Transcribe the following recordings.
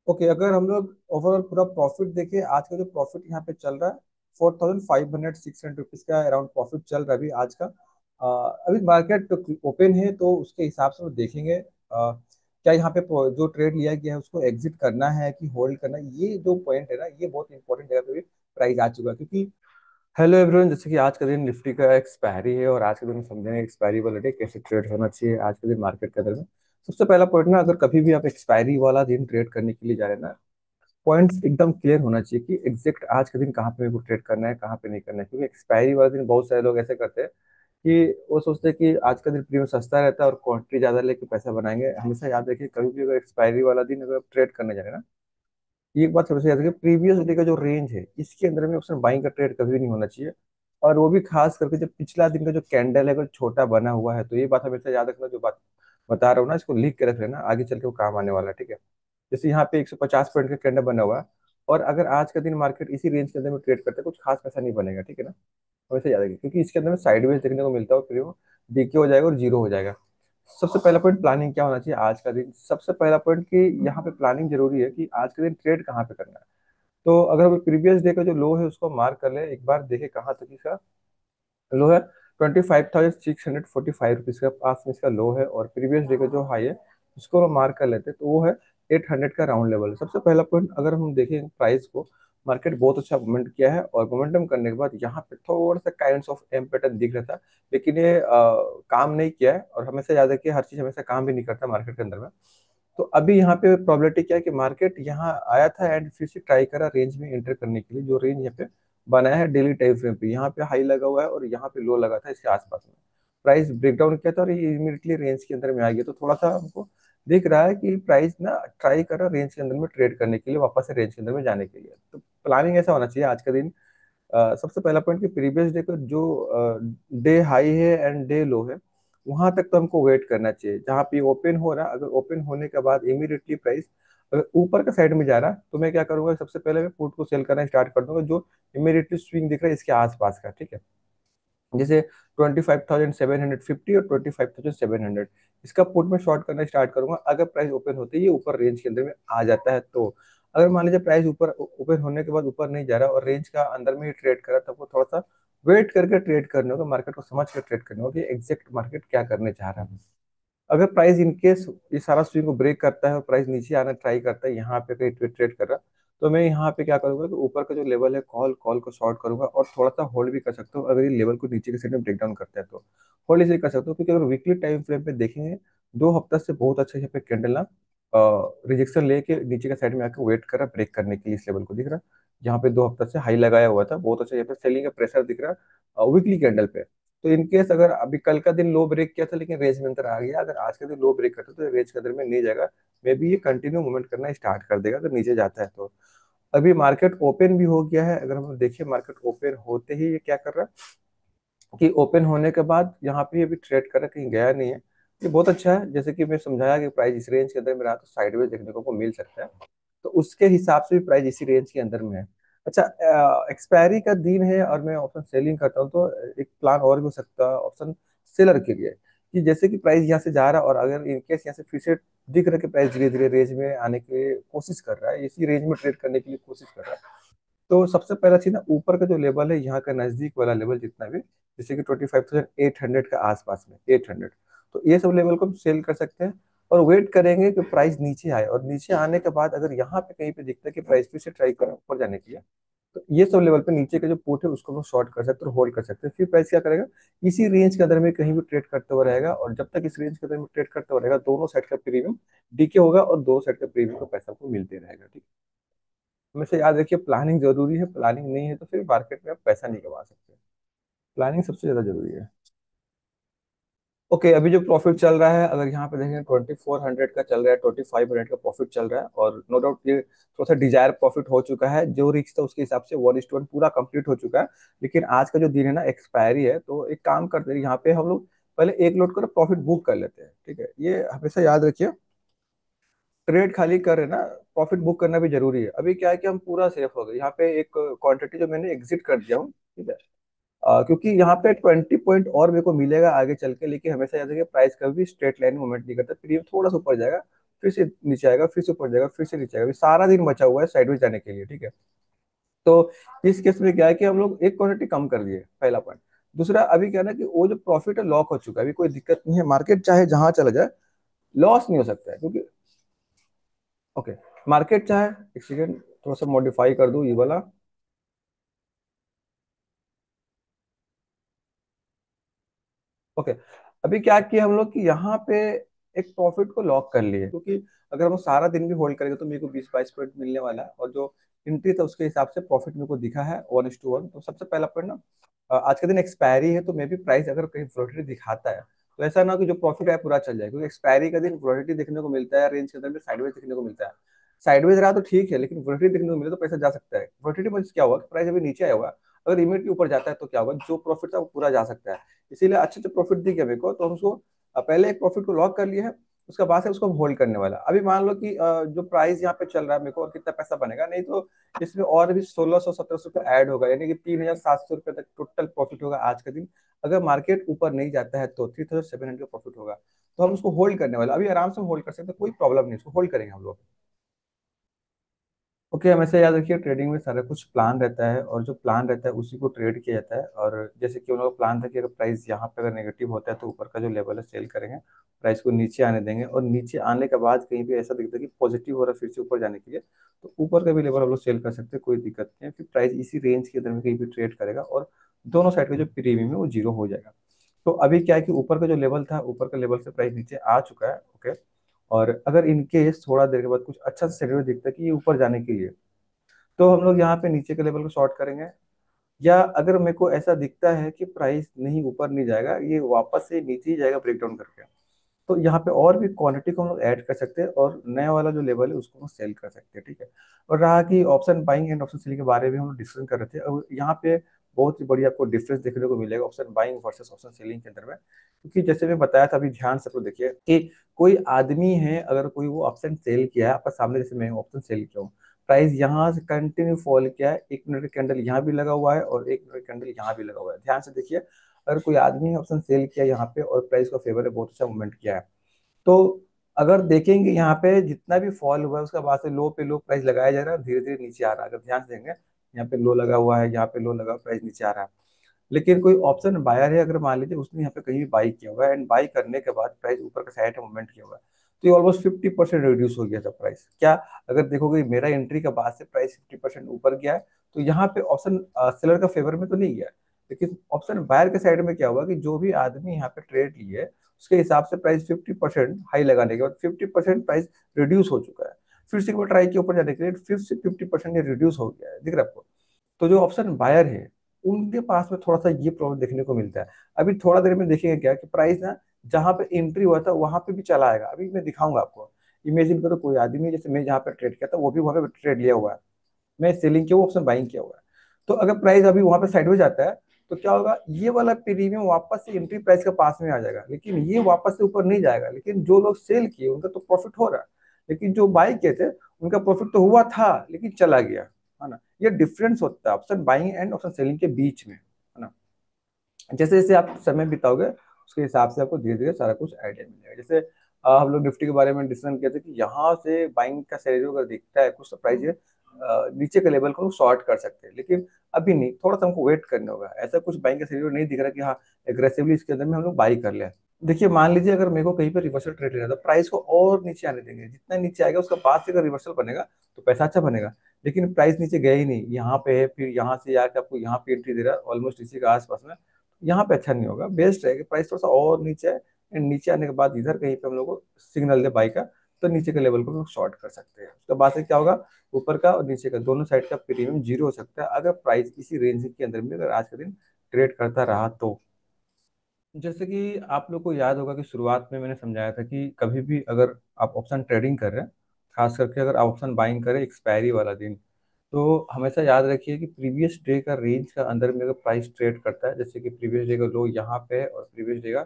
Okay, अगर हम लोग ओवरऑल पूरा प्रॉफिट देखें, आज का जो प्रॉफिट यहाँ पे चल रहा है 4,500-600 रुपीज का अराउंड प्रॉफिट चल रहा है अभी आज का। अभी मार्केट ओपन है तो उसके हिसाब से वो देखेंगे क्या यहाँ पे जो ट्रेड लिया गया है उसको एग्जिट करना है कि होल्ड करना है। ये जो पॉइंट है ना, ये बहुत इंपॉर्टेंट जगह पे भी प्राइस आ चुका है। क्योंकि हेलो एवरीवन, जैसे कि आज का दिन निफ्टी का एक्सपायरी है और आज के दिन समझेंगे एक्सपायरी वाला डे कैसे ट्रेड होना चाहिए आज के दिन मार्केट के अंदर में। सबसे पहला पॉइंट ना, अगर कभी भी आप एक्सपायरी वाला दिन ट्रेड करने के लिए जा रहे हैं ना, पॉइंट्स एकदम क्लियर होना चाहिए कि एग्जैक्ट आज के दिन कहाँ पे मेरे को ट्रेड करना है, कहाँ पे नहीं करना है। क्योंकि एक्सपायरी वाले दिन बहुत सारे लोग ऐसे करते हैं कि वो सोचते हैं कि आज का दिन प्रीमियम सस्ता रहता है और क्वांटिटी ज्यादा लेके पैसा बनाएंगे। हमेशा याद रखिए, कभी भी अगर एक्सपायरी वाला दिन अगर आप ट्रेड करने जा रहे हैं ना, एक बात हमेशा याद रखिए, प्रीवियस डे का जो रेंज है इसके अंदर में ऑप्शन बाइंग का ट्रेड कभी नहीं होना चाहिए। और वो भी खास करके जब पिछला दिन का जो कैंडल है अगर छोटा बना हुआ है, तो ये बात हमेशा याद रखना। जो बात बता रहा हूँ ना, इसको लिख के रख लेना, आगे चल के वो काम आने वाला है, ठीक है। जैसे यहाँ पे 150 पॉइंट का कैंडल बना हुआ है, और अगर आज का दिन मार्केट इसी रेंज के अंदर में ट्रेड करता है, कुछ खास पैसा नहीं बनेगा, ठीक है ना। हमेशा याद रखिए, क्योंकि इसके अंदर में साइडवेज देखने को मिलता है और फिर वो डीके हो जाएगा और जीरो हो जाएगा। सबसे पहला पॉइंट, प्लानिंग क्या होना चाहिए आज का दिन। सबसे पहला पॉइंट कि यहाँ पे प्लानिंग जरूरी है कि आज के दिन ट्रेड कहाँ पे करना है। तो अगर हम प्रीवियस डे का जो लो है उसको मार्क कर ले, एक बार देखे कहाँ तक इसका लो है। 25,645 रुपीज के पास में इसका लो है, और प्रीवियस डे का जो हाई है उसको हम मार्क कर लेते हैं, तो वो है 800 का राउंड लेवल है। सबसे पहला पॉइंट, अगर हम देखें प्राइस को, मार्केट बहुत अच्छा मूवमेंट किया है, और मोमेंटम करने के बाद यहाँ पे थोड़ा सा काइंड ऑफ एम पैटर्न दिख रहा था, लेकिन ये काम नहीं किया है। और हमेशा याद रखिए, हर चीज हमेशा काम भी नहीं करता मार्केट के अंदर में। तो अभी यहाँ पे प्रॉबिलिटी क्या है कि मार्केट यहाँ आया था एंड फिर से ट्राई करा रेंज में एंटर करने के लिए। जो रेंज यहाँ पे बनाया है डेली टाइम फ्रेम पे, यहाँ पे हाई लगा हुआ है और यहाँ पे लो लगा था इसके आसपास में। प्राइस ब्रेकडाउन किया था और ये इमीडिएटली रेंज के अंदर में आ गया। तो थोड़ा सा हमको दिख रहा है कि प्राइस ना ट्राई कर रहा है रेंज के अंदर में ट्रेड करने के लिए, वापस से रेंज के अंदर में जाने के लिए। तो प्लानिंग ऐसा होना चाहिए आज का दिन। सबसे पहला पॉइंट कि प्रीवियस डे का जो डे हाई है एंड डे लो है, वहां तक तो हमको वेट करना चाहिए। जहां पे ओपन हो रहा है, अगर ओपन होने के बाद इमीडिएटली प्राइस अगर ऊपर का साइड में जा रहा है, तो मैं क्या करूंगा, सबसे पहले मैं पुट को सेल करना स्टार्ट कर दूंगा जो इमीडिएटली स्विंग दिख रहा है इसके आसपास का, ठीक है। जैसे 25,750 और 25,700, इसका पुट में शॉर्ट करना स्टार्ट करूंगा अगर प्राइस ओपन होते ही ये ऊपर रेंज के अंदर में आ जाता है तो। अगर मान लीजिए प्राइस ऊपर ओपन होने के बाद ऊपर नहीं जा रहा और रेंज का अंदर में ही ट्रेड करा, तब वो थोड़ा सा वेट करके ट्रेड करने होगा, मार्केट को समझ कर ट्रेड करने होगा कि एग्जैक्ट मार्केट क्या करने चाह रहा है। अगर प्राइस इनकेस ये सारा स्विंग को ब्रेक करता है और प्राइस नीचे आना ट्राई करता है, यहाँ पे कहीं ट्रेड ट्रेड कर रहा, तो मैं यहाँ पे क्या करूंगा कि ऊपर का जो लेवल है कॉल कॉल को शॉर्ट करूंगा, और थोड़ा सा होल्ड भी कर सकता हूँ। अगर ये लेवल को नीचे के साइड में ब्रेक डाउन करता है तो होल्ड इसे कर सकता हूँ। क्योंकि अगर वीकली टाइम फ्रेम पे देखेंगे, 2 हफ्ता से बहुत अच्छा यहाँ पे कैंडल ना रिजेक्शन लेके नीचे के साइड में आके वेट कर रहा ब्रेक करने के लिए इस लेवल को, दिख रहा यहाँ पे 2 हफ्ता से हाई लगाया हुआ था, बहुत अच्छा यहाँ पे सेलिंग का प्रेशर दिख रहा वीकली कैंडल पे। तो इनकेस अगर अभी कल का दिन लो ब्रेक किया था लेकिन रेंज में अंदर आ गया, अगर आज का दिन लो ब्रेक करता तो रेंज के अंदर में नहीं जाएगा, मे बी ये कंटिन्यू मूवमेंट करना स्टार्ट कर देगा अगर नीचे जाता है तो। अभी मार्केट ओपन भी हो गया है, अगर हम देखिए मार्केट ओपन होते ही ये क्या कर रहा है कि ओपन होने के बाद यहाँ पे ये भी ट्रेड कर रहा है, कहीं गया नहीं है। ये बहुत अच्छा है, जैसे कि मैं समझाया कि प्राइस इस रेंज के अंदर में रहा तो साइडवेज देखने को मिल सकता है। तो उसके हिसाब से भी प्राइस इसी रेंज के अंदर में है। अच्छा, एक्सपायरी का दिन है और मैं ऑप्शन सेलिंग करता हूँ, तो एक प्लान और भी हो सकता है ऑप्शन सेलर के लिए, कि जैसे कि प्राइस यहाँ से जा रहा है और अगर इनकेस यहाँ से फिर से दिख रहा है कि प्राइस धीरे धीरे रेंज में आने की कोशिश कर रहा है, इसी रेंज में ट्रेड करने की कोशिश कर रहा है, तो सबसे पहला चीज ना, ऊपर का जो लेवल है यहाँ का नजदीक वाला लेवल जितना भी, जैसे कि 25,800 का आसपास में 800, तो ये सब लेवल को हम सेल कर सकते हैं। और वेट करेंगे कि प्राइस नीचे आए, और नीचे आने के बाद अगर यहाँ पे कहीं पे दिखता है कि प्राइस फिर से ट्राई करें ऊपर जाने के लिए, तो ये सब लेवल पे नीचे का जो पुट है उसको हम शॉर्ट कर सकते हैं और होल्ड कर सकते हैं। फिर प्राइस क्या करेगा, इसी रेंज के अंदर में कहीं भी ट्रेड करते हुआ रहेगा, और जब तक इस रेंज के अंदर में ट्रेड करते हुआ रहेगा, दोनों साइड का प्रीमियम डीके होगा और दोनों साइड का प्रीमियम का पैसा आपको मिलते रहेगा, ठीक है। हमेशा याद रखिए, प्लानिंग जरूरी है, प्लानिंग नहीं है तो फिर मार्केट में आप पैसा नहीं कमा सकते। प्लानिंग सबसे ज्यादा जरूरी है। ओके, अभी जो प्रॉफिट चल रहा है, अगर यहाँ पे देखें 2,400 का चल रहा है, 2,500 का प्रॉफिट चल रहा है, और नो डाउट ये थोड़ा सा डिजायर प्रॉफिट हो चुका है। जो रिस्क था उसके हिसाब से 1:1 पूरा कंप्लीट हो चुका है। लेकिन आज का जो दिन है ना, एक्सपायरी है, तो एक काम करते हैं, यहाँ पे हम लोग पहले एक लोड कर प्रॉफिट बुक कर लेते हैं, ठीक है। ये हमेशा याद रखिए, ट्रेड खाली कर रहे ना, प्रॉफिट बुक करना भी जरूरी है। अभी क्या है कि हम पूरा सेफ हो गए, यहाँ पे एक क्वांटिटी जो मैंने एग्जिट कर दिया हूँ, ठीक है। क्योंकि यहाँ पे 20 पॉइंट और मेरे को मिलेगा आगे चल के, लेकिन हमेशा याद रखिए प्राइस कभी भी स्ट्रेट लाइन मूवमेंट नहीं करता, प्रीमियम थोड़ा सा ऊपर जाएगा, फिर से नीचे आएगा, फिर से ऊपर जाएगा, फिर से नीचे आएगा, अभी सारा दिन बचा हुआ है साइडवेज जाने के लिए, ठीक है। तो इस केस में क्या है कि हम लोग एक क्वांटिटी कम कर दिए, पहला पॉइंट। दूसरा, अभी क्या है ना कि वो जो प्रॉफिट है लॉक हो चुका है, अभी कोई दिक्कत नहीं है, मार्केट चाहे जहां चला जाए लॉस नहीं हो सकता है, क्योंकि ओके, मार्केट चाहे, एक सेकेंड थोड़ा सा मॉडिफाई कर दूं ये वाला। ओके, अभी क्या किया हम लोग कि यहाँ पे एक प्रॉफिट को लॉक कर लिए, क्योंकि अगर हम सारा दिन भी होल्ड करेंगे तो मेरे को 20-22 पॉइंट मिलने वाला है, और जो एंट्री था उसके हिसाब से प्रॉफिट मेरे को दिखा है 1:1। तो सबसे पहला पॉइंट ना, आज के दिन एक्सपायरी है, तो मे भी प्राइस अगर कहीं वोलेटिलिटी दिखाता है तो ऐसा ना हो कि जो प्रॉफिट है पूरा चल जाए, क्योंकि एक्सपायरी का दिन वोलेटिलिटी देखने को मिलता है, रेंज के अंदर में साइडवेज देखने को मिलता है। साइडवेज रहा तो ठीक है, लेकिन वोलेटिलिटी देखने को मिले तो पैसा जा सकता है। वोलेटिलिटी में क्या होगा, प्राइस अभी नीचे आया होगा, अगर इमीडिएटली ऊपर जाता है तो क्या होगा, जो प्रॉफिट था वो पूरा जा सकता है। इसीलिए अच्छे से प्रॉफिट दिख गया मेरे को, तो हम उसको पहले एक प्रॉफिट को लॉक कर लिए है, उसका बाद से उसको हम होल्ड करने वाला। अभी मान लो कि जो प्राइस यहाँ पे चल रहा है मेरे को, और कितना पैसा बनेगा, नहीं तो इसमें और भी 1600-1700 ऐड होगा, यानी कि 3700 रुपये तक टोटल प्रॉफिट होगा आज का दिन। अगर मार्केट ऊपर नहीं जाता है तो 3700 प्रॉफिट होगा, तो हम उसको होल्ड करने वाला, अभी आराम से होल्ड कर सकते हैं, कोई प्रॉब्लम नहीं, उसको होल्ड करेंगे हम लोग। ओके, हमेशा याद रखिए ट्रेडिंग में सारा कुछ प्लान रहता है, और जो प्लान रहता है उसी को ट्रेड किया जाता है। और जैसे कि उन लोगों का प्लान था कि अगर प्राइस यहाँ पे अगर नेगेटिव होता है तो ऊपर का जो लेवल है सेल करेंगे, प्राइस को नीचे आने देंगे, और नीचे आने के बाद कहीं भी ऐसा दिखता है कि पॉजिटिव हो रहा है फिर से ऊपर जाने के लिए, तो ऊपर का भी लेवल हम लोग सेल कर सकते हैं, कोई दिक्कत नहीं है, फिर प्राइस इसी रेंज के अंदर में कहीं भी ट्रेड करेगा, और दोनों साइड का जो प्रीमियम है वो जीरो हो जाएगा। तो अभी क्या है कि ऊपर का जो लेवल था, ऊपर का लेवल से प्राइस नीचे आ चुका है, ओके। और अगर इन केस थोड़ा देर के बाद कुछ अच्छा सा सिनेरियो दिखता है कि ये ऊपर जाने के लिए, तो हम लोग यहाँ पे नीचे के लेवल को शॉर्ट करेंगे। या अगर मेरे को ऐसा दिखता है कि प्राइस नहीं ऊपर नहीं जाएगा, ये वापस से नीचे ही जाएगा ब्रेक डाउन करके, तो यहाँ पे और भी क्वांटिटी को हम लोग ऐड कर सकते हैं, और नया वाला जो लेवल है उसको हम सेल कर सकते हैं, ठीक है। और रहा कि option buying and option selling के बारे में हम लोग डिस्कशन कर रहे थे, अब यहाँ पे बहुत ही बढ़िया आपको डिफरेंस देखने को मिलेगा option buying versus option selling के अंदर में, क्योंकि जैसे मैं बताया था, अभी ध्यान से तो देखिए कि कोई आदमी है, अगर कोई वो ऑप्शन सेल किया है आपका सामने, जैसे मैं ऑप्शन सेल किया हूँ, प्राइस यहाँ से कंटिन्यू फॉल किया है, 1 मिनट का कैंडल यहाँ भी लगा हुआ है और 1 मिनट का कैंडल यहाँ भी लगा हुआ है, ध्यान से देखिए। अगर कोई आदमी है ऑप्शन सेल किया यहाँ पे और प्राइस का फेवर है, बहुत अच्छा मूवमेंट किया है, तो अगर देखेंगे यहाँ पे जितना भी फॉल हुआ है उसका बाद से लो पे लो प्राइस लगाया जा रहा है, धीरे धीरे नीचे आ रहा है, अगर ध्यान से देंगे यहाँ पे लो लगा हुआ है, यहाँ पे लो लगा, प्राइस नीचे आ रहा है। लेकिन कोई ऑप्शन बायर है, अगर मान लीजिए उसने यहाँ पे कहीं भी बाई किया होगा, एंड बाई करने के बाद प्राइस ऊपर का साइड में मूवमेंट किया होगा, तो ये ऑलमोस्ट 50% रिड्यूस हो गया था प्राइस। क्या, अगर देखोगे मेरा एंट्री के बाद से प्राइस 50% ऊपर गया है, तो यहाँ पे ऑप्शन सेलर का फेवर में तो नहीं गया, लेकिन ऑप्शन बायर के साइड में क्या हुआ कि जो भी आदमी यहाँ पे ट्रेड लिए उसके हिसाब से प्राइस 50% हाई लगाने के बाद 50% प्राइस रिड्यूस हो चुका है। फिर से एक बार ट्राई किया ऊपर जाने के लिए, फिर से 50% ये रिड्यूस हो गया है, दिख रहा है आपको। तो जो ऑप्शन बायर है उनके पास में थोड़ा सा ये प्रॉब्लम देखने को मिलता है। अभी थोड़ा देर में देखेंगे क्या कि प्राइस ना जहाँ पे एंट्री हुआ था वहां पे भी चला आएगा, अभी मैं दिखाऊंगा आपको। इमेजिन करो कोई आदमी, जैसे मैं जहाँ पे ट्रेड किया था वो भी वहां पे ट्रेड लिया हुआ है, मैं सेलिंग किया, वो ऑप्शन बाइंग किया हुआ है। तो अगर प्राइस अभी वहां पे साइडवेज जाता है तो क्या होगा, ये वाला प्रीमियम वापस से एंट्री प्राइस के पास में आ जाएगा, लेकिन ये वापस से ऊपर नहीं जाएगा। लेकिन जो लोग सेल किए उनका तो प्रॉफिट हो रहा है, लेकिन जो बाई किए थे उनका प्रॉफिट तो हुआ था लेकिन चला गया, है ना। ये डिफरेंस होता है option buying and option selling के बीच में, है ना। जैसे जैसे आप समय बिताओगे उसके हिसाब से आपको धीरे धीरे सारा कुछ आइडिया मिल जाएगा। जैसे हम लोग निफ्टी के बारे में डिस्कशन किए थे कि यहाँ से बाइंग का सिनेरियो अगर दिखता है कुछ सरप्राइज है, नीचे के लेवल को शॉर्ट कर सकते हैं, लेकिन अभी नहीं, थोड़ा सा हमको वेट करना होगा। ऐसा कुछ बाइंग का सिनेरियो नहीं दिख रहा कि हाँ एग्रेसिवली इसके अंदर में हम लोग बाई कर ले। देखिए मान लीजिए अगर मेरे को कहीं पर रिवर्सल ट्रेड लेना है तो प्राइस को और नीचे आने देंगे, जितना नीचे आएगा उसका बाद से अगर रिवर्सल बनेगा तो पैसा अच्छा बनेगा। लेकिन प्राइस नीचे गया ही नहीं, यहाँ पे है, फिर यहाँ से आके आपको यहाँ पे एंट्री दे रहा है ऑलमोस्ट इसी के आसपास में, यहाँ पे अच्छा नहीं होगा। बेस्ट है कि प्राइस थोड़ा सा और नीचे है, एंड नीचे आने के बाद इधर कहीं पे हम लोग को सिग्नल दे बाई का, तो नीचे के लेवल को हम लोग शॉर्ट कर सकते हैं। उसके बाद से क्या होगा, ऊपर का और नीचे का दोनों साइड का प्रीमियम जीरो हो सकता है अगर प्राइस इसी रेंज के अंदर में अगर आज के दिन ट्रेड करता रहा तो। जैसे कि आप लोग को याद होगा कि शुरुआत में मैंने समझाया था कि कभी भी अगर आप ऑप्शन ट्रेडिंग कर रहे हैं, खास करके अगर आप ऑप्शन बाइंग करें एक्सपायरी वाला दिन, तो हमेशा याद रखिए कि प्रीवियस डे का रेंज का अंदर में अगर प्राइस ट्रेड करता है, जैसे कि प्रीवियस डे का लो यहाँ पे है और प्रीवियस डे का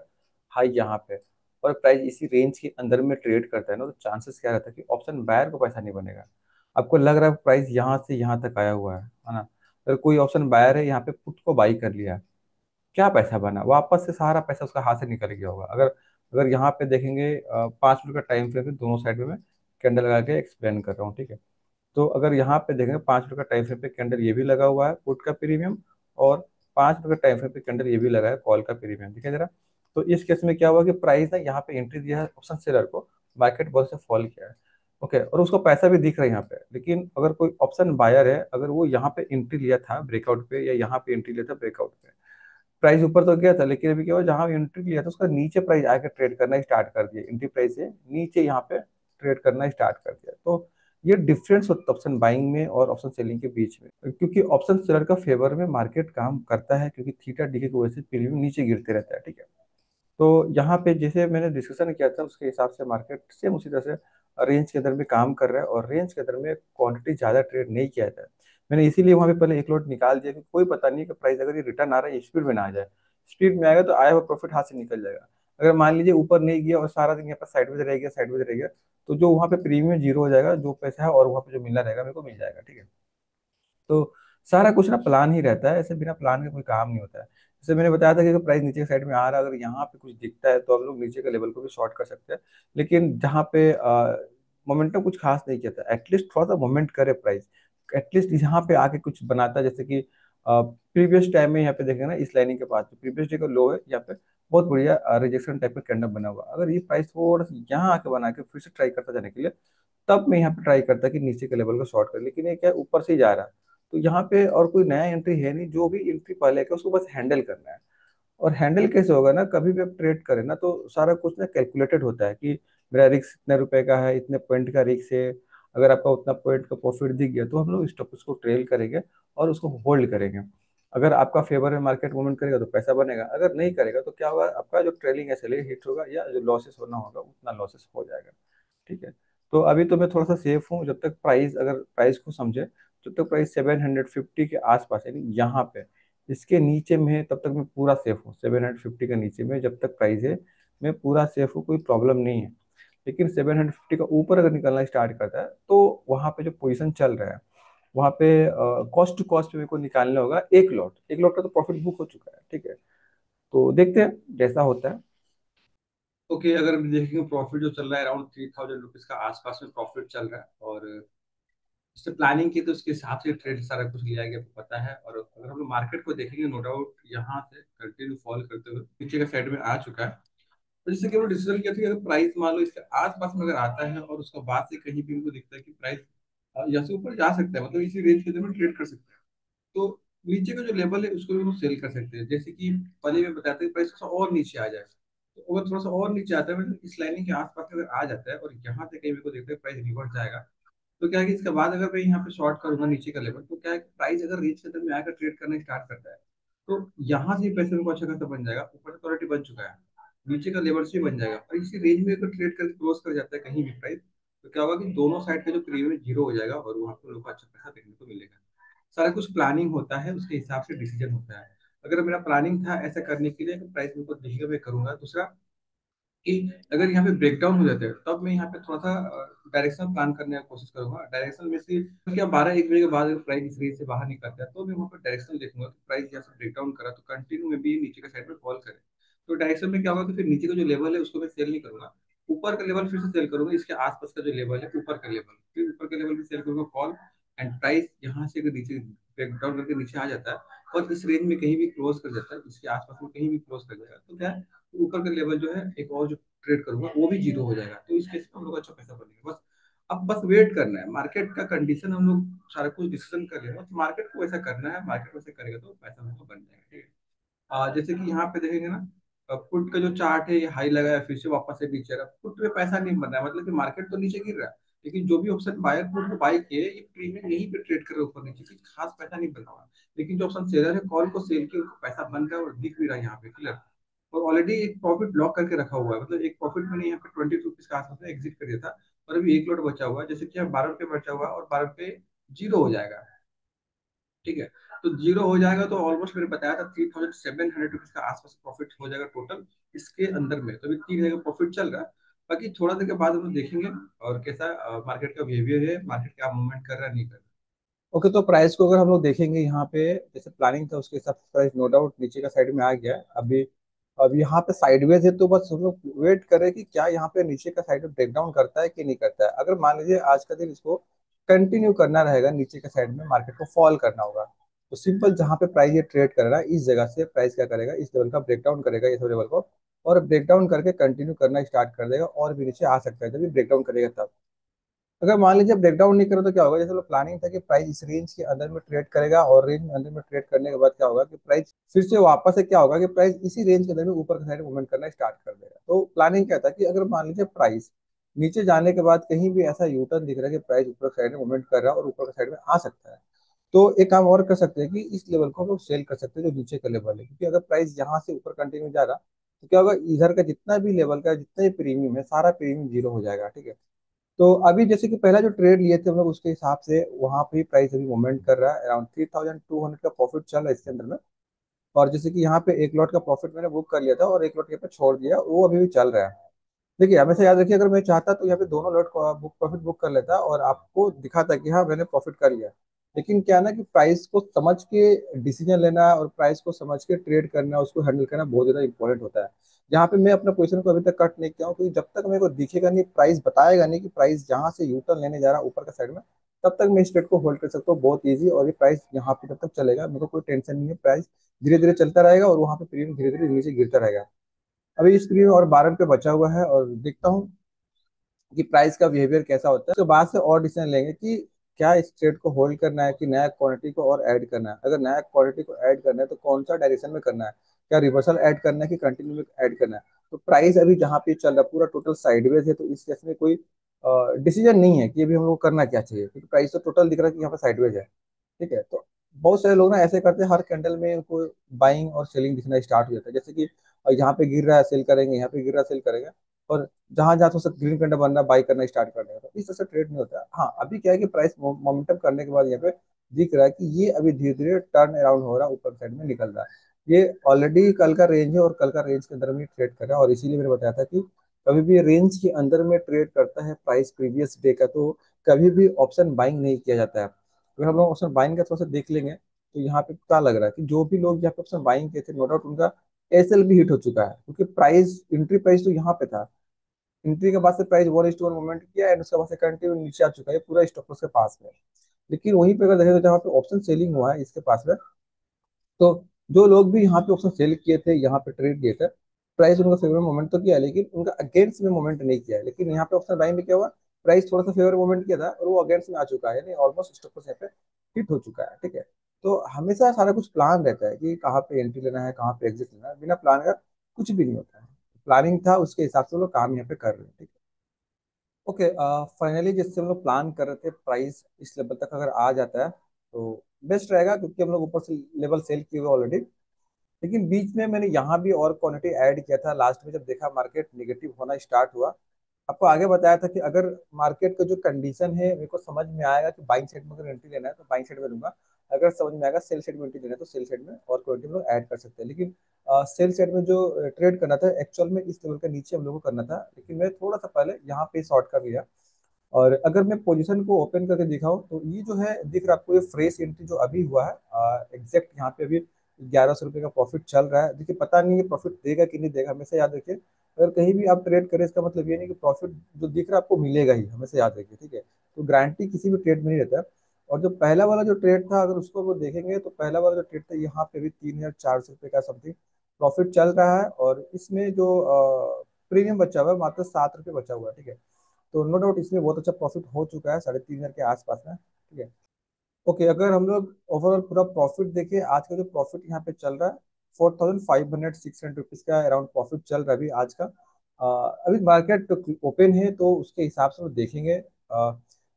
हाई यहाँ पे है, और प्राइस इसी रेंज के अंदर में ट्रेड करता है ना, तो चांसेस क्या रहता है कि ऑप्शन बायर को पैसा नहीं बनेगा। आपको लग रहा है प्राइस यहाँ से यहाँ तक आया हुआ है ना। अगर कोई ऑप्शन बायर है यहाँ पे पुट को बाई कर लिया, क्या पैसा बना, वापस से सारा पैसा उसका हाथ से निकल गया होगा। अगर अगर यहाँ पे देखेंगे 5 मिनट का टाइम फ्रेम है, दोनों साइड में मैं कैंडल लगा के एक्सप्लेन कर रहा हूँ, ठीक है। तो अगर यहाँ पे देखेंगे 5 मिनट का टाइम फ्रेम पे कैंडल ये भी लगा हुआ है पुट का प्रीमियम, और 5 मिनट का टाइम फ्रेम पे कैंडल ये भी लगा है कॉल का प्रीमियम, ठीक है जरा। तो इस केस में क्या हुआ कि प्राइस ने यहाँ पे एंट्री दिया है ऑप्शन सेलर को, मार्केट बहुत से फॉल किया है, ओके, और उसको पैसा भी दिख रहा है यहाँ पे। लेकिन अगर कोई ऑप्शन बायर है, अगर वो यहाँ पे एंट्री लिया था ब्रेकआउट पे, या यहाँ पे एंट्री लिया था ब्रेकआउट पे, प्राइस ऊपर तो गया था, लेकिन अभी क्या हुआ, जहां एंट्री लिया था उसका नीचे प्राइस आके ट्रेड करना स्टार्ट कर दिया, एंट्री प्राइस से नीचे यहाँ पे ट्रेड करना स्टार्ट कर दिया। तो ये डिफरेंस होता है ऑप्शन बाइंग में और ऑप्शन सेलिंग के बीच में, क्योंकि ऑप्शन सेलर का फेवर में मार्केट काम करता है, क्योंकि थीटा डीके की वजह से प्रीमियम नीचे गिरते रहता है, ठीक है। तो यहाँ पे जैसे मैंने डिस्कशन किया था उसके हिसाब से मार्केट सेम उसी तरह से रेंज के अंदर में काम कर रहा है, और रेंज के अंदर में क्वांटिटी ज़्यादा ट्रेड नहीं किया था। मैंने इसीलिए वहाँ पे पहले एक लॉट निकाल दिया कि कोई पता नहीं कि प्राइस अगर ये रिटर्न आ रहा है स्पीड में ना आ जाए, स्पीड में आएगा तो आया हुआ प्रॉफिट हाथ से निकल जाएगा। अगर मान लीजिए ऊपर नहीं गया और सारा दिन यहाँ पर साइडवेज रह गया, साइडवेज रह गया, तो जो वहाँ पे प्रीमियम जीरो हो जाएगा, जो पैसा है और वहाँ पे जो मिलना रहेगा मेरे को मिल जाएगा, ठीक है। तो सारा कुछ ना प्लान ही रहता है, ऐसे बिना प्लान के कोई काम नहीं होता है। जैसे मैंने बताया था कि अगर प्राइस नीचे के साइड में आ रहा है, अगर यहाँ पे कुछ दिखता है तो हम लोग नीचे के लेवल को भी शॉर्ट कर सकते हैं। लेकिन जहाँ पे मोमेंटम कुछ खास नहीं किया था, एटलीस्ट थोड़ा सा मोमेंट करे प्राइस, एटलीस्ट यहाँ पे आके कुछ बनाता है, जैसे कि प्रीवियस टाइम में यहाँ पे देखेंगे ना, इस लाइनिंग के पास प्रीवियस डे का लो है यहाँ पे, बहुत बढ़िया रिजेक्शन टाइप का कैंडल बना हुआ। अगर ये प्राइस थोड़ा सा यहाँ आके बना के फिर से ट्राई करता जाने के लिए, तब मैं यहाँ पे ट्राई करता कि नीचे के लेवल को शॉर्ट कर, लेकिन ये क्या है, ऊपर से ही जा रहा है। तो यहाँ पे और कोई नया एंट्री है नहीं, जो भी एंट्री पहले का उसको बस हैंडल करना है। और हैंडल कैसे होगा ना, कभी भी आप ट्रेड करें ना तो सारा कुछ ना कैलकुलेटेड होता है कि मेरा रिस्क इतने रुपए का है, इतने पॉइंट का रिस्क है। अगर आपका उतना पॉइंट का प्रॉफिट दिख गया तो हम लोग स्टॉप उसको ट्रेल करेंगे और उसको होल्ड करेंगे। अगर आपका फेवर में मार्केट मूवमेंट करेगा तो पैसा बनेगा, अगर नहीं करेगा तो क्या होगा, आपका जो ट्रेलिंग एसएल हिट होगा या जो लॉसेस होना होगा उतना लॉसेस हो जाएगा, ठीक है। तो अभी तो मैं थोड़ा सा सेफ हूँ, जब तक प्राइस, अगर प्राइस को समझे, जब तक प्राइस 750 के आसपास है, यानी यहाँ पे इसके नीचे में है, तब तक मैं पूरा सेफ हूँ। 750 के नीचे में जब तक प्राइस है, मैं पूरा सेफ हूँ, कोई प्रॉब्लम नहीं है। लेकिन 750 का ऊपर अगर निकलना स्टार्ट करता है तो वहाँ पे जो पोजीशन चल रहा है, वहाँ पे कॉस्ट टू कॉस्ट पे मेरे को निकालना होगा एक लॉट, एक लॉट का तो प्रॉफिट बुक हो चुका है, ठीक है। तो देखते हैं जैसा होता है। ओके, अगर हम देखेंगे प्रॉफिट जो चल रहा है अराउंड 3000 रुपीज का आसपास में प्रॉफिट चल रहा है, और इससे प्लानिंग की तो उसके हिसाब से ट्रेड सारा कुछ लिया गया आपको पता है। और अगर हम लोग मार्केट को देखेंगे, नो डाउट यहाँ से कंटिन्यू फॉल करते हुए पीछे का साइड में आ चुका है। तो जिससे कि हमने डिसीजन किया था कि अगर प्राइस मान लो इसके आसपास में अगर आता है और उसका बाद से कहीं भी हमको दिखता है कि प्राइस यहाँ से ऊपर जा सकता है, मतलब इसी रेंज के अंदर में ट्रेड कर सकते हैं, तो नीचे का जो लेवल है उसको भी हम सेल कर सकते हैं। जैसे कि पहले भी बताते हैं प्राइस थोड़ा और नीचे आ जाए, तो अगर थोड़ा सा और नीचे आता है, मतलब इस लाइनिंग के आसपास अगर आ जाता है और यहाँ से कहीं मेरे को देखते हैं प्राइस रिवर्स जाएगा, तो क्या है कि इसके बाद अगर मैं यहाँ पे शॉर्ट करूंगा नीचे का लेवल, तो क्या है कि प्राइस अगर रेंज के अंदर में आकर ट्रेड करना स्टार्ट करता है, तो यहाँ से पैसे मेरे को अच्छा खासा बन जाएगा, ऊपर से ऑलरेडी बन चुका है, नीचे का लेवल से बन जाएगा, और इसी रेंज में अगर ट्रेड कर क्लोज कर जाता है कहीं भी प्राइस, तो क्या होगा कि दोनों साइड का जो प्रीमियम जीरो हो जाएगा और वहाँ पे लोगों को अच्छा पैसा देखने को मिलेगा। सारा कुछ प्लानिंग होता है, उसके हिसाब से डिसीजन होता है। अगर मेरा प्लानिंग था ऐसा करने के लिए, प्राइस मेरे को दिखेगा मैं करूंगा। दूसरा कि अगर यहाँ पे ब्रेकडाउन हो जाते हैं, तब मैं यहाँ पे थोड़ा सा डायरेक्शनल प्लान करने की कोशिश करूंगा। डायरेक्शनल में से क्या 12-1 बजे के बाद अगर प्राइस इस रेंज से बाहर निकलता है, तो मैं वहाँ पर डायरेक्शनल देखूंगा कि प्राइस यहाँ से ब्रेकडाउन करा तो कंटिन्यू में भी नीचे का साइड में फॉल करे। तो डायरेक्शन में क्या होगा कि फिर नीचे का जो लेवल है उसको मैं सेल नहीं करूंगा, ऊपर का लेवल फिर से सेल करूंगा, इसके आसपास का जो लेवल है ऊपर का लेवल, फिर ऊपर का लेवल भी सेल करूंगा कॉल। एंड प्राइस यहाँ से अगर नीचे ब्रेकडाउन करके नीचे आ जाता है और इस रेंज में कहीं भी क्लोज कर जाता है, इसके आसपास में कहीं भी क्लोज कर जाएगा, तो क्या है, ऊपर का लेवल जो है एक और जो ट्रेड करूंगा वो भी जीरो हो जाएगा। तो इस केस में हम लोग अच्छा पैसा बनेगा। बस अब बस वेट करना है, मार्केट का कंडीशन हम लोग सारा कुछ डिसीजन कर लेंगे, तो मार्केट को ऐसा करना है, मार्केट वैसा करेगा तो पैसा हमको बन जाएगा, ठीक है। जैसे कि यहाँ पे देखेंगे ना, पुट का जो चार्ट है ये हाई लगा है, फिर से वापस से नीचे रहा, पुट में पैसा नहीं बन रहा है, मतलब कि मार्केट तो नीचे गिर रहा है, लेकिन जो भी ऑप्शन बायर पुट को बाई किए ये प्रीमियम यहीं पे ट्रेड कर रहे हैं ऊपर नीचे, कुछ खास पैसा नहीं बना हुआ। लेकिन जो ऑप्शन सेलर है कॉल को सेल किए उनको पैसा बन रहा है और दिख भी रहा है यहाँ पे क्लियर। और ऑलरेडी एक प्रॉफिट लॉक करके रखा हुआ है, मतलब एक प्रॉफिट मैंने यहाँ पे 20 रुपीज के आसपास में एग्जिट कर दिया था, और अभी एक लॉट बचा हुआ है, जैसे कि 12 रुपये बचा हुआ है और 12 रुपये जीरो हो जाएगा, ठीक है। तो जीरो हो जाएगा तो ऑलमोस्ट मैंने बताया था 3700 रुपीज का आसपास प्रॉफिट हो जाएगा टोटल इसके अंदर में। तो अभी 3 हजार का प्रॉफिट चल रहा है, बाकी थोड़ा देर के बाद हम लोग देखेंगे और कैसा मार्केट का बिहेवियर है, मार्केट क्या मूवमेंट कर रहा है नहीं कर रहा। ओके, तो प्राइस को अगर हम लोग देखेंगे यहाँ पे, जैसे प्लानिंग था उसके हिसाब से प्राइस नो डाउट नीचे का साइड में आ गया है अभी। अब यहाँ पे साइडवेज है, तो बस हम लोग वेट करें कि क्या यहाँ पे नीचे का साइड में ब्रेक डाउन करता है कि नहीं करता है। अगर मान लीजिए आज का दिन इसको कंटिन्यू करना रहेगा, नीचे का साइड में मार्केट को फॉल करना होगा, तो सिंपल जहाँ पे प्राइस ये ट्रेड कर रहा है इस जगह से प्राइस क्या करेगा, इस लेवल का ब्रेक डाउन करेगा, इस लेवल को, और ब्रेक डाउन करके कंटिन्यू करना स्टार्ट कर देगा, और भी नीचे आ सकता है जब ये ब्रेक डाउन करेगा तब। अगर मान लीजिए ब्रेकडाउन नहीं करो तो क्या होगा, जैसे लोग प्लानिंग था कि प्राइस इस रेंज के अंदर में ट्रेड करेगा, और रेंज में अंदर में ट्रेड करने के बाद क्या होगा कि प्राइस फिर से वापस से क्या होगा कि प्राइस इसी रेंज के अंदर में ऊपर की साइड मूवमेंट करना स्टार्ट कर देगा। तो प्लानिंग क्या था कि अगर मान लीजिए प्राइस नीचे जाने के बाद कहीं भी ऐसा यूटर्न दिख रहा है कि प्राइस ऊपर साइड में मूवमेंट कर रहा है और ऊपर की साइड में आ सकता है, तो एक काम और कर सकते हैं कि इस लेवल को हम लोग सेल कर सकते हैं जो नीचे का लेवल है, क्योंकि अगर प्राइस यहाँ से ऊपर कंटिन्यू जा रहा तो क्या होगा, इधर का जितना भी लेवल का जितना भी प्रीमियम है सारा प्रीमियम जीरो हो जाएगा। ठीक है, तो अभी जैसे कि पहला जो ट्रेड लिए थे हम लोग उसके हिसाब से वहां पे प्राइस अभी मूवमेंट कर रहा है, अराउंड 3200 का प्रॉफिट चल रहा है इसके अंदर में। और जैसे कि यहाँ पे एक लॉट का प्रॉफिट मैंने बुक कर लिया था और एक लॉट यहाँ पे छोड़ दिया, वो अभी भी चल रहा है। देखिए हमेशा याद रखिए, अगर मैं चाहता तो यहाँ पे दोनों लॉट का बुक प्रॉफिट बुक कर लेता और आपको दिखाता कि हाँ मैंने प्रॉफिट कर लिया। लेकिन क्या ना कि प्राइस को समझ के डिसीजन लेना और प्राइस को समझ के ट्रेड करना, उसको हैंडल करना बहुत ज्यादा इंपॉर्टेंट होता है। यहाँ पे मैं अपना पोजीशन को अभी तक कट नहीं किया हूँ, क्योंकि जब तक मेरे को दिखेगा नहीं, प्राइस बताएगा नहीं कि प्राइस जहाँ से यूटर्न लेने जा रहा है ऊपर का साइड में, तब तक मैं इस ट्रेड को होल्ड कर सकता हूँ बहुत ईजी। और ये प्राइस यहाँ पे तब तक चलेगा, मेरे को कोई टेंशन नहीं है, प्राइस धीरे धीरे चलता रहेगा और वहाँ पे प्रीमियम धीरे धीरे नीचे गिरता रहेगा। अभी इस प्रीमियम और 12 रुपये बचा हुआ है, और देखता हूँ कि प्राइस का बिहेवियर कैसा होता है। उसके बाद से और डिसीजन लेंगे कि क्या इस ट्रेड को होल्ड करना है कि नया क्वांटिटी को और ऐड करना है। अगर नया क्वांटिटी को ऐड करना है तो कौन सा डायरेक्शन में करना है, क्या रिवर्सल ऐड करना है कि कंटिन्यू में ऐड करना है। तो प्राइस अभी जहाँ पे चल रहा है पूरा टोटल साइडवेज है, तो इस केस में कोई डिसीजन नहीं है कि अभी हम लोग को करना क्या चाहिए, क्योंकि प्राइस तो टोटल दिख रहा है कि यहाँ पे साइडवेज है। ठीक है, तो बहुत सारे लोग ना ऐसे करते हैं, हर कैंडल में उनको बाइंग और सेलिंग दिखना स्टार्ट हो जाता है, जैसे कि यहाँ पे गिर रहा है सेल करेंगे, यहाँ पे गिर रहा है सेल करेंगे, और जहां जहां तो सब ग्रीन कैंडल बनना बाई करना स्टार्ट कर देगा। तो इस तरह से ट्रेड नहीं होता है। हाँ अभी क्या है कि प्राइस मोमेंटम करने के बाद यहाँ पे दिख रहा है कि ये अभी धीरे धीरे टर्न अराउंड हो रहा है, ऊपर साइड में निकल रहा है। ये ऑलरेडी कल का रेंज है और कल का रेंज के अंदर में ट्रेड कर रहा है, और इसीलिए मैंने बताया था कि कभी भी रेंज के अंदर में ट्रेड करता है प्राइस प्रीवियस डे का, तो कभी भी ऑप्शन बाइंग नहीं किया जाता है। अगर हम लोग ऑप्शन बाइंग का थोड़ा सा देख लेंगे तो यहाँ पे पता लग रहा है कि जो भी लोग यहाँ पे ऑप्शन बाइंग किए थे, नो डाउट उनका एसएल भी हिट हो चुका है, क्योंकि प्राइस इंट्री प्राइस तो यहाँ पे था, एंट्री के बाद से प्राइस 1:1 मूवमेंट किया एंड उसके बाद से कंटिन्यू नीचे आ चुका है पूरा स्टॉप लॉस के पास में। लेकिन वहीं पे अगर देखें तो जहाँ पे ऑप्शन सेलिंग हुआ है इसके पास में, तो जो लोग भी यहाँ पे ऑप्शन सेल किए थे, यहाँ पे ट्रेड किए थे, प्राइस उनका फेवर मोमेंट तो किया है, लेकिन उनका अगेंस्ट में मोमेंट नहीं किया है। लेकिन यहाँ पे ऑप्शन बाइंग में क्या हुआ, प्राइस थोड़ा सा फेवर मोमेंट किया था और वो अगेंस्ट में आ चुका है, यानी ऑलमोस्ट स्टॉप लॉस यहाँ पे हिट हो चुका है। ठीक है, तो हमेशा सारा कुछ प्लान रहता है कि कहाँ पे एंट्री लेना है, कहाँ पे एग्जिट लेना है, बिना प्लान का कुछ भी नहीं होता है। प्लानिंग था उसके हिसाब से वो लोग काम यहाँ पे कर रहे हैं। ठीक है, ओके, फाइनली जैसे हम लोग प्लान कर रहे थे प्राइस इस लेवल तक अगर आ जाता है तो बेस्ट रहेगा, क्योंकि हम लोग ऊपर से लेवल सेल किए हुए ऑलरेडी। लेकिन बीच में मैंने यहाँ भी और क्वांटिटी ऐड किया था, लास्ट में जब देखा मार्केट निगेटिव होना स्टार्ट हुआ। आपको आगे बताया था कि अगर मार्केट का जो कंडीशन है मेरे को समझ में आएगा कि बाइंग साइड में अगर एंट्री लेना है तो बाइंग साइड में लूंगा, अगर समझ में आएगा सेल साइड में एंट्री लेना है तो सेल साइड में और क्वांटिटी हम लोग ऐड कर सकते हैं। लेकिन सेल साइड में जो ट्रेड करना था एक्चुअल में इस लेवल के नीचे हम लोग को करना था, लेकिन मैं थोड़ा सा पहले यहाँ पे शॉर्ट कर लिया। और अगर मैं पोजीशन को ओपन करके दिखाऊं तो ये जो है दिख रहा है आपको, ये फ्रेश एंट्री जो अभी हुआ है एग्जैक्ट यहाँ पे अभी 1100 रुपये का प्रॉफिट चल रहा है। देखिए पता नहीं ये प्रॉफिट देगा कि नहीं देगा, हमेशा याद रखिए अगर कहीं भी आप ट्रेड करें इसका मतलब ये नहीं कि प्रॉफिट जो दिख रहा है आपको मिलेगा ही, हमेशा याद रखिए। ठीक है, तो गारंटी किसी भी ट्रेड में नहीं रहता है। और जो पहला वाला जो ट्रेड था अगर उसको वो देखेंगे तो पहला वाला जो ट्रेड था यहाँ पे भी 3400 रुपये का समथिंग प्रॉफिट चल रहा है, और इसमें जो प्रीमियम बचा हुआ है मात्र 7 रुपये बचा हुआ है। ठीक है, तो नो डाउट इसमें बहुत अच्छा प्रॉफिट हो चुका है 3,500 के आसपास में। ठीक है, ओके, अगर हम लोग ओवरऑल पूरा प्रॉफिट देखें, आज का जो प्रॉफिट यहाँ पे चल रहा है 4,500 600 रुपीज का अराउंड प्रॉफिट चल रहा है अभी आज का। अभी मार्केट ओपन है तो उसके हिसाब से वो देखेंगे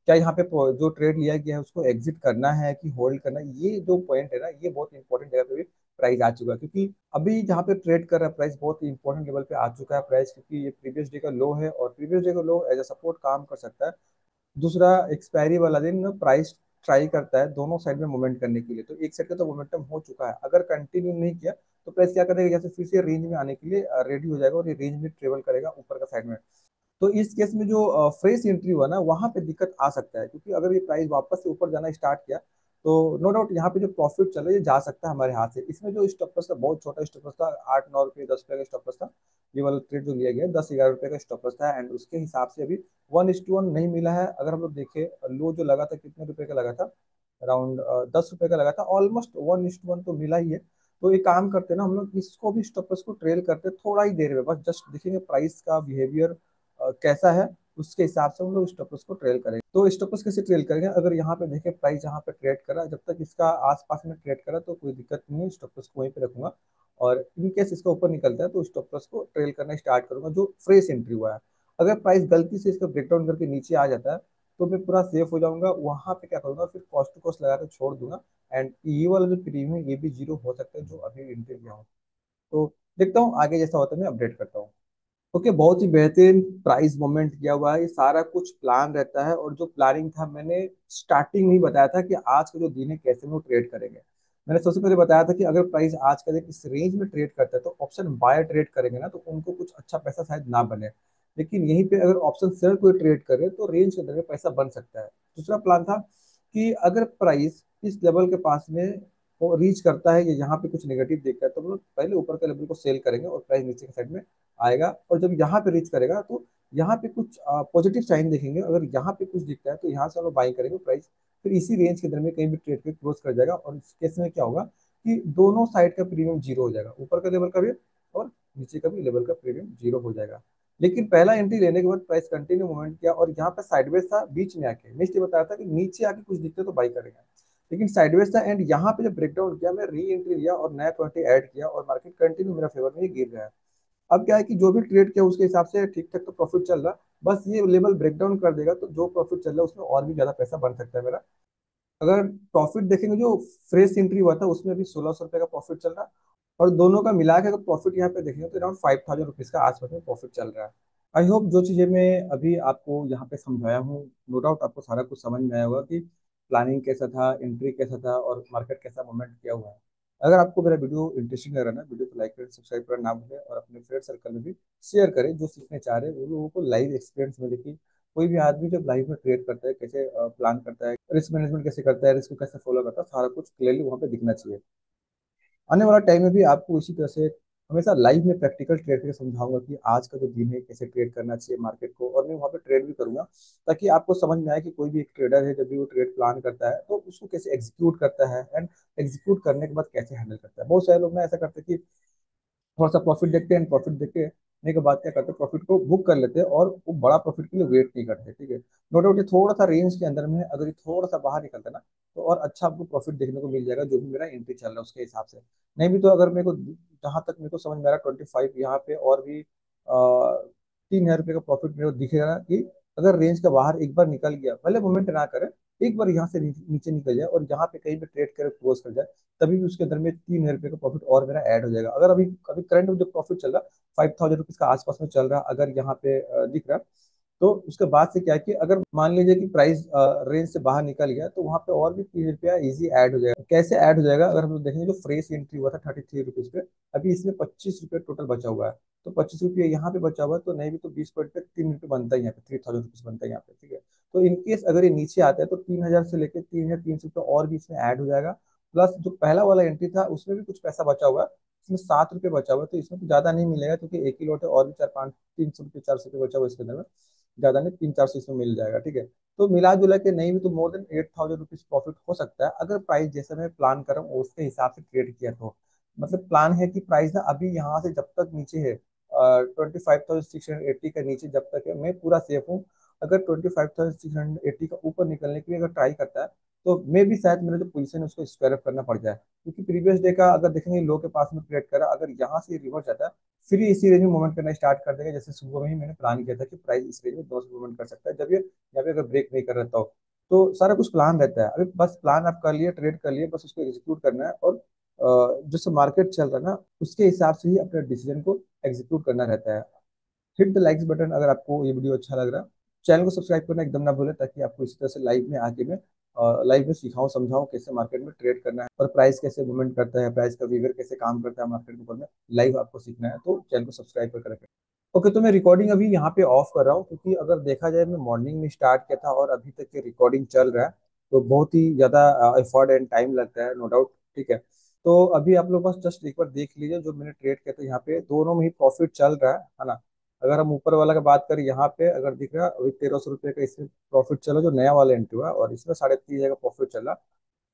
क्या यहाँ पे जो ट्रेड लिया गया है उसको एग्जिट करना है कि होल्ड करना है। ये जो पॉइंट है ना ये बहुत इंपॉर्टेंट जगह पे भी प्राइस आ चुका है, क्योंकि अभी जहाँ पे ट्रेड कर रहा है प्राइस बहुत ही इंपॉर्टेंट लेवल पे आ चुका है प्राइस, क्योंकि ये प्रीवियस डे का लो है और प्रीवियस डे का लो एज अ सपोर्ट काम कर सकता है। दूसरा, एक्सपायरी वाला दिन प्राइस ट्राई करता है दोनों साइड में मूवमेंट करने के लिए, तो एक साइड का तो मोमेंटम हो चुका है, अगर कंटिन्यू नहीं किया तो प्राइस क्या करेगा, जैसे फिर से रेंज में आने के लिए रेडी हो जाएगा और ये रेंज में ट्रेवल करेगा ऊपर का साइड में। तो इस केस में जो फ्रेश एंट्री हुआ ना वहां पे दिक्कत आ सकता है, क्योंकि अगर ये प्राइस वापस से ऊपर जाना स्टार्ट किया तो नो डाउट यहाँ पे जो प्रॉफिट चल रहा है ये जा सकता है हमारे हाथ से। इसमें जो स्टॉप लॉस था बहुत छोटा स्टॉप लॉस था, 8-9 रुपये 10 रुपये का स्टॉप लॉस था। ये वाला ट्रेड जो लिया गया है 10-11 रुपये का स्टॉप लॉस था, एंड उसके हिसाब से अभी 1:1 नहीं मिला है। अगर हम लोग देखें लो जो लगा था कितने रुपए का लगा था, अराउंड 10 रुपये का लगा था, ऑलमोस्ट 1:1 तो मिला ही है। तो एक काम करते हैं ना हम लोग, इसको भी स्टॉप लॉस को ट्रेल करते हैं थोड़ा ही देर में, बस जस्ट देखेंगे प्राइस का बिहेवियर कैसा है, उसके हिसाब से हम लोग स्टॉप लॉस को ट्रेल करेंगे। तो स्टॉप लॉस कैसे ट्रेल करेंगे, अगर यहाँ पे देखें प्राइस यहाँ पे ट्रेड करा, जब तक इसका आसपास में ट्रेड करा तो कोई दिक्कत नहीं है, स्टॉप लॉस को वहीं पे रखूंगा। और इन केस इसका ऊपर निकलता है तो स्टॉप लॉस को ट्रेल करना स्टार्ट करूंगा जो फ्रेश एंट्री हुआ है। अगर प्राइस गलती से इसका ब्रेकडाउन करके नीचे आ जाता है तो मैं पूरा सेफ हो जाऊंगा, वहां पे क्या करूंगा फिर कॉस्ट टू कॉस्ट लगा कर छोड़ दूंगा। एंड ये वाला जो प्रीमियम है ये भी जीरो हो सकता है जो अभी एंट्री किया हूँ। तो देखता हूँ आगे जैसा होता है मैं अपडेट करता हूँ। ओके, बहुत ही बेहतरीन प्राइस मूवमेंट किया हुआ है, ये सारा कुछ प्लान रहता है, और जो प्लानिंग था मैंने स्टार्टिंग में ही बताया था कि आज का जो दिन है कैसे में वो ट्रेड करेंगे। मैंने सबसे पहले बताया था कि अगर प्राइस आज का दिन इस रेंज में ट्रेड करता है तो ऑप्शन बाय ट्रेड करेंगे ना तो उनको कुछ अच्छा पैसा शायद ना बने, लेकिन यहीं पे अगर ऑप्शन सेल कोई ट्रेड करे तो रेंज के अंदर में पैसा बन सकता है। दूसरा प्लान था कि अगर प्राइस इस लेवल के पास में वो रीच करता है या यहाँ पे कुछ नेगेटिव दिखता है तो हम लोग पहले ऊपर के लेवल को सेल करेंगे और प्राइस नीचे के साइड में आएगा, और जब यहाँ पे रीच करेगा तो यहाँ पे कुछ पॉजिटिव साइन देखेंगे, अगर यहाँ पे कुछ दिखता है तो यहाँ से हम लोग बाई करेंगे, प्राइस फिर इसी रेंज के अंदर में कहीं भी ट्रेड पे क्लोज कर जाएगा, और इस केस में क्या होगा कि दोनों साइड का प्रीमियम जीरो हो जाएगा, ऊपर का लेवल का भी और नीचे का भी लेवल का प्रीमियम जीरो हो जाएगा। लेकिन पहला एंट्री लेने के बाद प्राइस कंटिन्यू मूवमेंट किया और यहाँ पे साइडवेज था, बीच में आके मैं इसलिए बताया था कि नीचे आके कुछ दिखते तो बाई करेंगे, लेकिन साइडवेज था, एंड यहाँ पे जब ब्रेकडाउन किया मैं री एंट्री लिया और नया 20 ऐड किया और मार्केट कंटिन्यू मेरा फेवर में ही गिर रहा है। अब क्या है कि जो भी ट्रेड किया उसके हिसाब से ठीक ठाक तो प्रॉफिट चल रहा, बस ये लेवल ब्रेकडाउन कर देगा तो जो प्रॉफिट चल रहा है उसमें और भी ज्यादा पैसा बन सकता है मेरा। अगर प्रॉफिट देखेंगे जो फ्रेश एंट्री हुआ था उसमें भी 1600 रुपये का प्रॉफिट चल रहा है, और दोनों का मिला के अगर प्रॉफिट यहाँ पे देखेंगे तो अराउंड 5000 रुपीज का आसपास में प्रॉफिट चल रहा है। आई होप जो चीज़ें मैं अभी आपको यहाँ पे समझाया हूँ, नो डाउट आपको सारा कुछ समझ में आया होगा कि प्लानिंग कैसा था, एंट्री कैसा था और मार्केट कैसा मूवमेंट किया हुआ है। अगर आपको मेरा वीडियो इंटरेस्टिंग लग रहा है ना, वीडियो को लाइक करें, सब्सक्राइब करना ना भूलें, और अपने फ्रेंड सर्कल में भी शेयर करें जो सीखने चाह रहे हैं वो लोगों को लाइव एक्सपीरियंस मिले कि कोई भी आदमी जब लाइफ में ट्रेड करता है कैसे प्लान करता है, रिस्क मैनेजमेंट कैसे करता है, रिस्क को कैसे फॉलो करता है, सारा कुछ क्लियरली वहाँ पे दिखना चाहिए। आने वाला टाइम में भी आपको इसी तरह से हमेशा लाइव में प्रैक्टिकल ट्रेड करके समझाऊंगा कि आज का जो दिन है कैसे ट्रेड करना चाहिए मार्केट को, और मैं वहाँ पे ट्रेड भी करूंगा ताकि आपको समझ में आए कि कोई भी एक ट्रेडर है जब भी वो ट्रेड प्लान करता है तो उसको कैसे एग्जीक्यूट करता है, एंड एग्जीक्यूट करने के बाद कैसे हैंडल करता है। बहुत सारे लोग ना ऐसा करते हैं कि थोड़ा सा प्रॉफिट देखते हैं, प्रॉफिट देखने के बाद क्या करते हैं प्रॉफिट को बुक कर लेते हैं और वो बड़ा प्रॉफिट के लिए वेट नहीं करते, ठीक है। नो डाउट ये थोड़ा सा रेंज के अंदर में है, अगर ये थोड़ा सा बाहर निकलता है ना तो और अच्छा आपको प्रॉफिट देखने को मिल जाएगा जो भी मेरा एंट्री चल रहा है उसके हिसाब से। नहीं भी तो अगर मेरे को जहां तक मेरे को समझ में आ रहा है 25 यहाँ पे और भी 3000 रुपये का प्रॉफिट मेरे को दिखेगा कि अगर रेंज का बाहर एक बार निकल गया, भले मूवमेंट ना करे, एक बार यहाँ से नीचे निकल जाए और यहाँ पे कहीं पे ट्रेड करे क्लोज कर जाए, तभी भी उसके अंदर में 3000 रुपये का प्रॉफिट और मेरा ऐड हो जाएगा। अगर अभी अभी करंट में जो प्रॉफिट चल रहा 5000 रुपीज का आसपास में चल रहा, अगर यहाँ पे दिख रहा, तो उसके बाद से क्या है कि अगर मान लीजिए कि प्राइस रेंज से बाहर निकल गया तो वहां पे और भी 30 रुपया इजी ऐड हो जाएगा। कैसे ऐड हो जाएगा, अगर हम लोग देखेंगे जो फ्रेश एंट्री हुआ था 33 रुपीज पे, अभी इसमें 25 रुपये टोटल बचा हुआ है, तो 25 रुपये यहाँ पे बचा हुआ है, तो नहीं भी तो 20 पॉइंट पे 3 रुपये बनता है यहाँ पे, 3000 रुपीज बनता है यहाँ पे, ठीक है। तो इनकेस अगर ये नीचे आता है तो 3000 से लेकर 3300 और भी इसमें ऐड हो जाएगा, प्लस जो पहला वाला एंट्री था उसमें भी कुछ पैसा बचा हुआ है, इसमें 7 रुपये बचा हुआ है, तो इसमें तो ज्यादा नहीं मिलेगा क्योंकि एक ही लॉट है, और भी 4-5 300 रुपये 400 रुपये बचा हुआ है इसके अंदर में, ज्यादा नहीं 300-400 इसमें मिल जाएगा, ठीक है। तो मिला जुला के नहीं भी तो मोर देन 8000 रुपीज प्रॉफिट हो सकता है अगर प्राइस जैसे मैं प्लान कर रहा हूँ उसके हिसाब से ट्रेड किया तो। मतलब प्लान है कि प्राइस ना अभी यहाँ से जब तक नीचे है 25,680 का नीचे जब तक है मैं पूरा सेफ हूँ। अगर 25,680 का ऊपर निकलने के लिए अगर ट्राई करता है तो मे भी शायद मेरा जो पोजीशन है उसको स्क्वायर अप करना पड़ जाए, क्योंकि प्रीवियस डे का अगर देखेंगे लो के पास में ट्रेड करा, अगर यहाँ से रिवर्स जाता है फिर ये इसी रेंज में मूवमेंट करना स्टार्ट कर देगा, जैसे सुबह में ही मैंने प्लान किया था कि प्राइस इस रेंज में 200 मूवमेंट कर सकता है जब ये यहाँ पे अगर ब्रेक नहीं कर रहता हो। तो सारा कुछ प्लान रहता है, अभी बस प्लान आप कर लिए, ट्रेड कर लिए, बस उसको एग्जीक्यूट करना है, और जैसे मार्केट चल रहा है ना उसके हिसाब से ही अपने डिसीजन को एग्जीक्यूट करना रहता है। हिट द लाइक्स बटन अगर आपको ये वीडियो अच्छा लग रहा है, चैनल को सब्सक्राइब करना एकदम ना भूलें ताकि आपको इसी तरह से लाइव में आके मैं लाइव में सिखाऊं समझाऊं कैसे मार्केट में ट्रेड करना है और प्राइस कैसे मूवमेंट करता है, प्राइस का बिहेवियर कैसे काम करता है मार्केट के ऊपर में, लाइव आपको सीखना है तो चैनल को सब्सक्राइब कर रखें। ओके, तो मैं रिकॉर्डिंग अभी यहाँ पे ऑफ कर रहा हूँ क्योंकि अगर देखा जाए मैं मॉर्निंग में स्टार्ट किया था और अभी तक ये रिकॉर्डिंग चल रहा है, तो बहुत ही ज़्यादा एफर्ट एंड टाइम लगता है, नो डाउट। ठीक है, तो अभी आप लोग बस जस्ट एक बार देख लीजिए, जो मैंने ट्रेड किया था यहाँ पे दोनों में ही प्रॉफिट चल रहा है ना। अगर हम ऊपर वाला की बात करें, यहाँ पे अगर दिख रहा है अभी 1300 रुपये का इसमें प्रॉफिट चला, जो नया वाला एंट्री हुआ, और इसमें 3.5 का प्रॉफिट चला।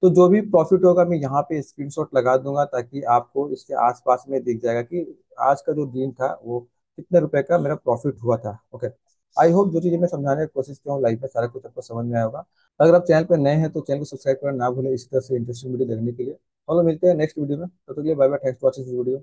तो जो भी प्रॉफिट होगा मैं यहाँ पे स्क्रीनशॉट लगा दूंगा, ताकि आपको इसके आसपास में दिख जाएगा कि आज का जो दिन था वो कितने रुपए का मेरा प्रॉफिट हुआ था। ओके, आई होप जो चीज़ें मैं समझाने की कोशिश किया हूँ लाइफ में सारा कुछ आपको समझ में आया होगा। अगर आप चैनल पर नए हैं तो चैनल को सब्सक्राइब करना ना भूलें इसी तरह से इंटरेस्टिंग वीडियो देखने के लिए। चलो मिलते हैं नेक्स्ट वीडियो में, तब तक के लिए bye bye, thanks for watching this video.